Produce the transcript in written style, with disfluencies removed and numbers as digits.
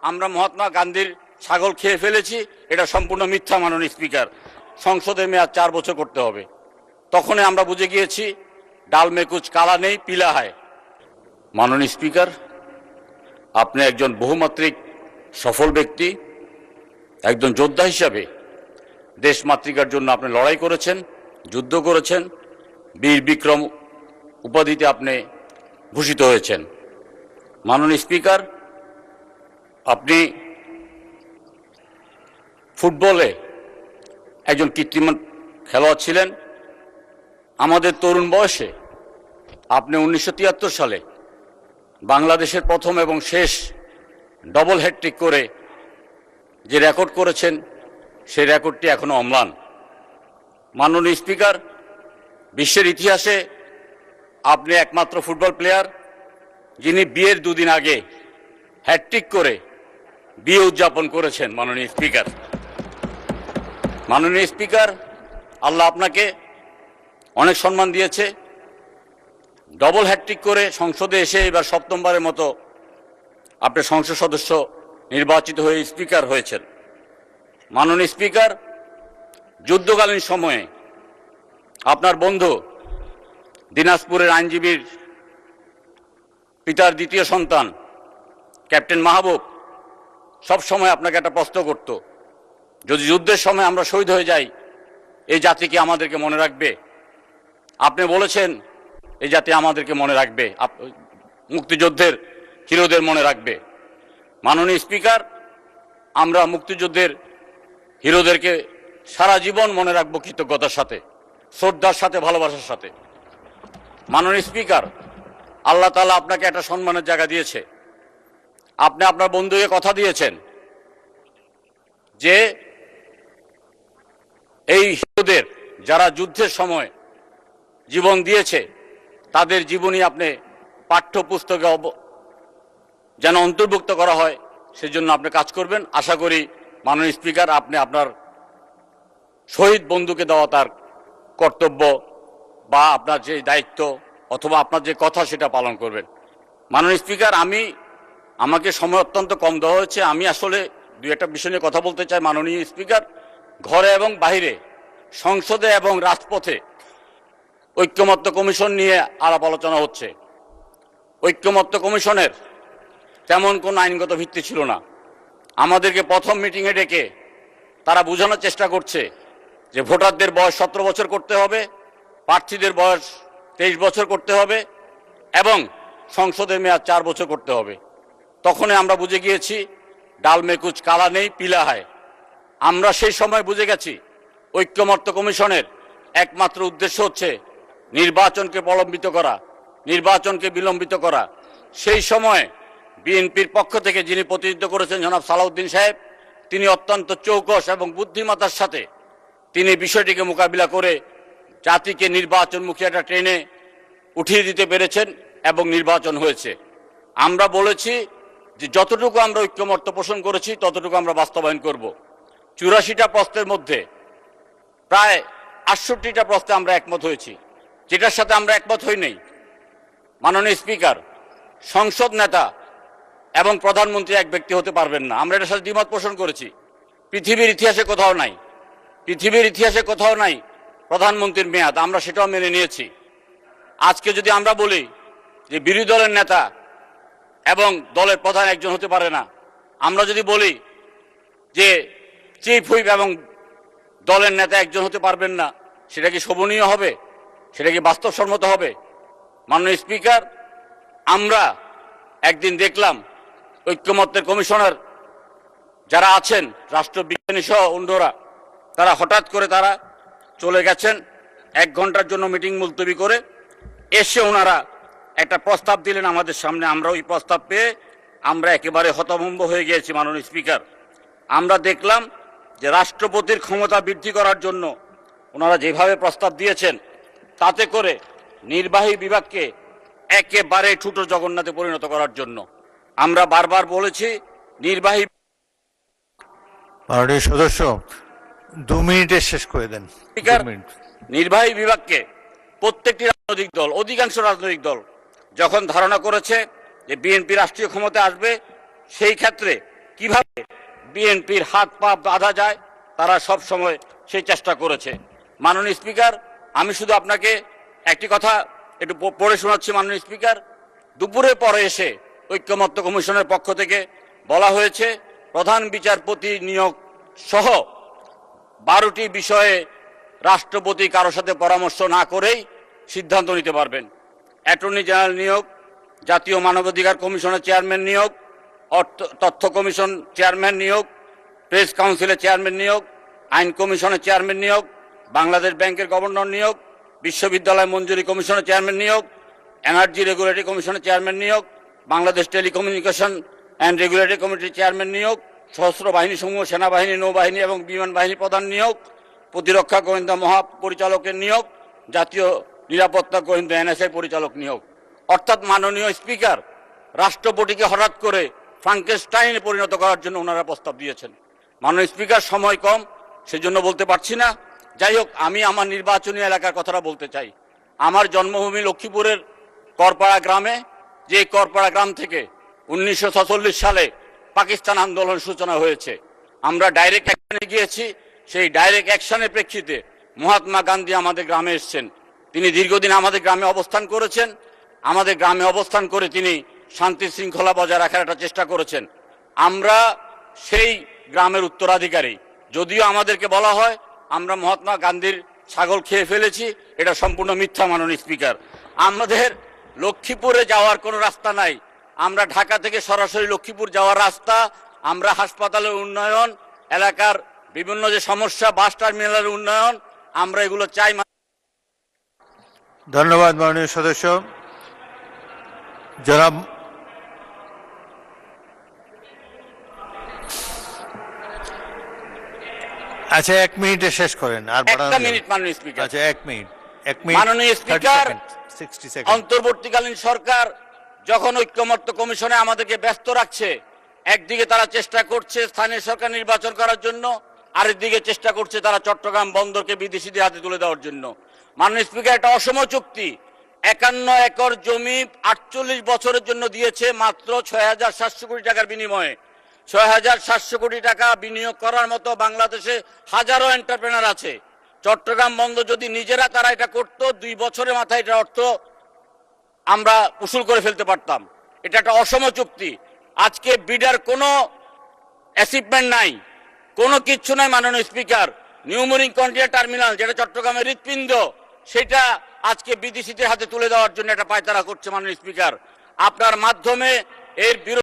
আমরা মহাত্মা গান্ধীর ছাগল খেয়ে ফেলেছি, এটা সম্পূর্ণ মিথ্যা। মাননীয় স্পিকার, সংসদের মেয়াদ 4 বছর করতে হবে। তখনই আমরা বুঝে গিয়েছি ডাল মে কুছ কালা নেই পিলা হয়। মাননীয় স্পিকার, আপনি একজন বহুমাত্রিক সফল ব্যক্তি, একজন যোদ্ধা হিসাবে দেশ মাতৃকার জন্য আপনি লড়াই করেছেন, যুদ্ধ করেছেন, বীর বিক্রম উপাধিতে আপনি ভূষিত হয়েছেন। মাননীয় স্পিকার, আপনি ফুটবলে একজন কীর্তিমান খেলোয়াড় ছিলেন। আমাদের তরুণ বয়সে আপনি 1973 সালে বাংলাদেশের প্রথম এবং শেষ ডবল হ্যাটট্রিক করে যে রেকর্ড করেছেন, সেই রেকর্ডটি এখনো অম্লান। মাননীয় স্পিকার, বিশ্বের ইতিহাসে আপনি একমাত্র ফুটবল প্লেয়ার যিনি বিয়ের 2 দিন আগে হ্যাটট্রিক করে বিয়ে উদযাপন করেছেন। মাননীয় স্পিকার, মাননীয় স্পিকার, আল্লাহ আপনাকে অনেক সম্মান দিয়েছে। ডবল হ্যাটট্রিক করে সংসদে এসে এবার 7মবারের মতো আপনি সংসদ সদস্য নির্বাচিত হয়ে স্পিকার হয়েছেন। মাননীয় স্পিকার, যুদ্ধকালীন সময়ে আপনার বন্ধু দিনাজপুরের আইনজীবীর পিতার দ্বিতীয় সন্তান ক্যাপ্টেন মাহবুব সব সময় আপনাকে একটা প্রশ্ন করত, যদি যুদ্ধের সময় আমরা শহীদ হয়ে যাই এই জাতি কি আমাদেরকে মনে রাখবে? আপনি বলেছেন এই জাতি আমাদেরকে মনে রাখবে, মুক্তিযুদ্ধের হিরোদের মনে রাখবে। মাননীয় স্পিকার, আমরা মুক্তিযুদ্ধের হিরোদেরকে সারা জীবন মনে রাখবো কৃতজ্ঞতার সাথে, শ্রদ্ধার সাথে, ভালোবাসার সাথে। মাননীয় স্পিকার, আল্লাহ তাআলা আপনাকে একটা সম্মানের জায়গা দিয়েছে। আপনি আপনার বন্ধুকে কথা দিয়েছেন যে এই হিরোদের যারা যুদ্ধের সময় জীবন দিয়েছে তাদের জীবনী আপনি পাঠ্যপুস্তকে যেন অন্তর্ভুক্ত করা হয় সেজন্য আপনি কাজ করবেন। আশা করি মাননীয় স্পিকার, আপনি আপনার শহীদ বন্ধুকে দেওয়া তার কর্তব্য বা আপনার যে দায়িত্ব অথবা আপনার যে কথা সেটা পালন করবেন। মাননীয় স্পিকার, আমাকে সময় অত্যন্ত কম দেওয়া হয়েছে। আমি আসলে 2-1টা বিষয় নিয়ে কথা বলতে চাই। মাননীয় স্পিকার, ঘরে এবং বাহিরে, সংসদে এবং রাজপথে ঐক্যমত্য কমিশন নিয়ে আলাপ আলোচনা হচ্ছে। ঐক্যমত্য কমিশনের তেমন কোনো আইনগত ভিত্তি ছিল না। আমাদেরকে প্রথম মিটিংয়ে ডেকে তারা বোঝানোর চেষ্টা করছে যে ভোটারদের বয়স 17 বছর করতে হবে, প্রার্থীদের বয়স 23 বছর করতে হবে এবং সংসদের মেয়াদ 4 বছর করতে হবে। তখনই আমরা বুঝে গিয়েছি ডাল মে কুছ কালা নেই পিলা হয়। আমরা সেই সময় বুঝে গেছি ঐক্যমত্য কমিশনের একমাত্র উদ্দেশ্য হচ্ছে নির্বাচনকে প্রলম্বিত করা, নির্বাচনকে বিলম্বিত করা। সেই সময় বিএনপির পক্ষ থেকে যিনি প্রতিনিধিত্ব করেছেন জনাব সালাউদ্দিন সাহেব, তিনি অত্যন্ত চৌকস এবং বুদ্ধিমত্তার সাথে তিনি বিষয়টিকে মোকাবিলা করে জাতিকে নির্বাচনমুখী একটা ট্রেনে উঠিয়ে দিতে পেরেছেন এবং নির্বাচন হয়েছে। আমরা বলেছি যে যতটুকু আমরা ঐক্যমত্য পোষণ করেছি ততটুকু আমরা বাস্তবায়ন করব। 84টা প্রশ্নের মধ্যে প্রায় 68টা প্রশ্নে আমরা একমত হয়েছি। যেটার সাথে আমরা একমত হই নাই, মাননীয় স্পিকার, সংসদ নেতা এবং প্রধানমন্ত্রী এক ব্যক্তি হতে পারবেন না। আমরা এটার সাথে দ্বিমত পোষণ করেছি। পৃথিবীর ইতিহাসে কোথাও নাই, পৃথিবীর ইতিহাসে কোথাও নাই প্রধানমন্ত্রীর মেয়াদ, আমরা সেটাও মেনে নিয়েছি। আজকে যদি আমরা বলি যে বিরোধী দলের নেতা এবং দলের প্রধান একজন হতে পারে না, আমরা যদি বলি যে চিফ হুইপ এবং দলের নেতা একজন হতে পারবেন না, সেটা কি শোভনীয় হবে? সেটা কি বাস্তবসম্মত হবে? মাননীয় স্পিকার, আমরা একদিন দেখলাম ঐক্যমত্যের কমিশনার যারা আছেন রাষ্ট্রবিজ্ঞানী সহ অন্যরা, তারা হঠাৎ করে তারা চলে গেছেন 1 ঘন্টার জন্য মিটিং মুলতবি করে। এসে ওনারা একটা প্রস্তাব দিলেন আমাদের সামনে। আমরা ওই প্রস্তাব পেয়ে আমরা একেবারে হতভম্ব হয়ে গিয়েছি। মাননীয় স্পিকার, আমরা দেখলাম যে রাষ্ট্রপতির ক্ষমতা বৃদ্ধি করার জন্য ওনারা যেভাবে প্রস্তাব দিয়েছেন তাতে করে নির্বাহী বিভাগকে একেবারে ছোট জগন্নাথে পরিণত করার জন্য। আমরা বারবার বলেছি নির্বাহী মাননীয় সদস্য 2 মিনিটে শেষ করে দেন। নির্বাহী বিভাগকে প্রত্যেকটি রাজনৈতিক দল, অধিকাংশ রাজনৈতিক দল যখন ধারণা করেছে যে বিএনপি রাষ্ট্রীয় ক্ষমতা আসবে, সেই ক্ষেত্রে কিভাবে বিএনপির হাত পা বাঁধা যায় তারা সব সময় সেই চেষ্টা করেছে। মাননীয় স্পিকার, আমি শুধু আপনাকে একটি কথা একটু পড়ে শোনাচ্ছি। মাননীয় স্পিকার, দুপুরে পরে এসে ঐক্যমত্য কমিশনের পক্ষ থেকে বলা হয়েছে প্রধান বিচারপতি নিয়োগ সহ 12টি বিষয়ে রাষ্ট্রপতি কারোর সাথে পরামর্শ না করেই সিদ্ধান্ত নিতে পারবেন। অ্যাটর্নি জেনারেল নিয়োগ, জাতীয় মানবাধিকার কমিশনের চেয়ারম্যান নিয়োগ, তথ্য কমিশন চেয়ারম্যান নিয়োগ, প্রেস কাউন্সিলের চেয়ারম্যান নিয়োগ, আইন কমিশনের চেয়ারম্যান নিয়োগ, বাংলাদেশ ব্যাংকের গভর্নর নিয়োগ, বিশ্ববিদ্যালয় মঞ্জুরি কমিশনের চেয়ারম্যান নিয়োগ, এনার্জি রেগুলেটরি কমিশনের চেয়ারম্যান নিয়োগ, বাংলাদেশ টেলিকমিউনিকেশন অ্যান্ড রেগুলেটরি কমিটির চেয়ারম্যান নিয়োগ, সশস্ত্র বাহিনী সমূহ, সেনাবাহিনী, নৌবাহিনী এবং বিমান বাহিনী প্রধান নিয়োগ, প্রতিরক্ষা গোয়েন্দা মহাপরিচালকের নিয়োগ, জাতীয় নিরাপত্তা গোয়েন্দা এনএসআই পরিচালক নিয়োগ। অর্থাৎ মাননীয় স্পিকার, রাষ্ট্রপতিকে হঠাৎ করে ফ্রাঙ্কেনস্টাইনে পরিণত করার জন্য ওনারা প্রস্তাব দিয়েছেন। মাননীয় স্পিকার, সময় কম, সেজন্য বলতে পারছি না। যাই হোক, আমি আমার নির্বাচনী এলাকার কথাটা বলতে চাই। আমার জন্মভূমি লক্ষ্মীপুরের করপাড়া গ্রামে, যে করপাড়া গ্রাম থেকে 1946 সালে পাকিস্তান আন্দোলন সূচনা হয়েছে। আমরা ডাইরেক্ট অ্যাকশনে গিয়েছি। সেই ডাইরেক্ট অ্যাকশনের প্রেক্ষিতে মহাত্মা গান্ধী আমাদের গ্রামে এসেছেন। তিনি দীর্ঘদিন আমাদের গ্রামে অবস্থান করেছেন। আমাদের গ্রামে অবস্থান করে তিনি শান্তি শৃঙ্খলা বজায় রাখার একটা চেষ্টা করেছেন। আমরা সেই গ্রামের উত্তরাধিকারী। যদিও আমাদেরকে বলা হয় আমরা মহাত্মা গান্ধীর ছাগল খেয়ে ফেলেছি, এটা সম্পূর্ণ মিথ্যা। মাননীয় স্পিকার, আমাদের লক্ষ্মীপুরে যাওয়ার কোনো রাস্তা নাই। আমরা ঢাকা থেকে সরাসরি লক্ষ্মীপুর যাওয়ার রাস্তা, আমরা হাসপাতালের উন্নয়ন, এলাকার বিভিন্ন যে সমস্যা, বাস টার্মিনালের উন্নয়ন, আমরা এগুলো চাই। ধন্যবাদ মাননীয় সদস্য। জনাব আচ্ছা, 1 মিনিটে শেষ করেন। আর একটা মিনিট মাননীয় স্পিকার। আচ্ছা, 1 মিনিট। 1 মিনিট মাননীয় স্পিকার, 60 সেকেন্ড। অন্তর্বর্তীকালীন সরকার যখন ঐক্যমত্য কমিশনে আমাদেরকে ব্যস্ত রাখছে, একদিকে তারা চেষ্টা করছে স্থানীয় সরকার নির্বাচন করার জন্য, আরেকদিকে চেষ্টা করছে তারা চট্টগ্রাম বন্দরকে বিদেশিদের হাতে তুলে দেওয়ার জন্য। মাননীয় স্পিকার, এটা অসম চুক্তি। 51 একর জমি 48 বছরের জন্য দিয়েছে মাত্র 6,700 কোটি টাকার বিনিময়ে। 6,700 কোটি টাকা বিনিয়োগ করার মতো বাংলাদেশে হাজারো এন্টারপ্রেনার আছে। চট্টগ্রাম বন্দর যদি নিজেরা তারা এটা করত, 2 বছরের মাথায় এটা অর্থ আমরা উসুল করে ফেলতে পারতাম। এটা একটা অসম চুক্তি। আজকে বিডার কোনো অ্যাচিভমেন্ট নাই, কোনো কিচ্ছু নাই। মাননীয় স্পিকার, নিউমোরিং কন্টেইনার টার্মিনাল, যেটা চট্টগ্রামের হৃৎপিণ্ড, সেটা আজকে বিদেশিদের হাতে তুলে দেওয়ার জন্য একটা পায়তারা করছে। মাননীয় স্পিকার, আপনার মাধ্যমে এর বিরুদ্ধে